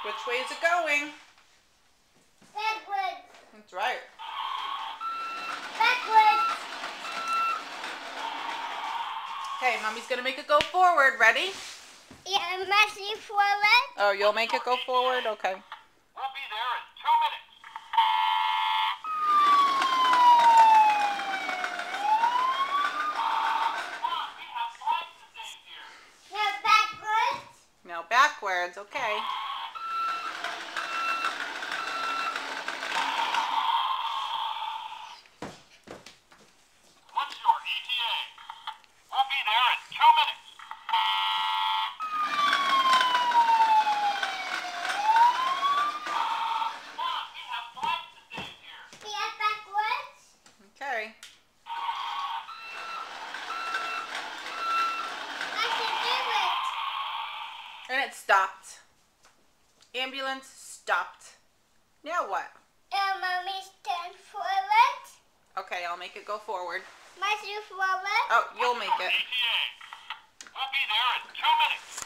Which way is it going? Backwards. That's right. Backwards. Okay, Mommy's gonna make it go forward. Ready? Yeah, Messi forward. Oh, you'll make it go forward? Okay. We'll be there in 2 minutes. We have lights to save here. Now backwards. Now backwards. Okay. What's your ETA? We'll be there in 2 minutes. Mom, we have lights to save here. Yeah, backwards. Okay. I can do it. And it stopped. Ambulance stopped. Now what? Mommy stand forward. Okay, I'll make it go forward. Messi forward. Oh, you'll make What's your it. ETA? We'll be there in 2 minutes.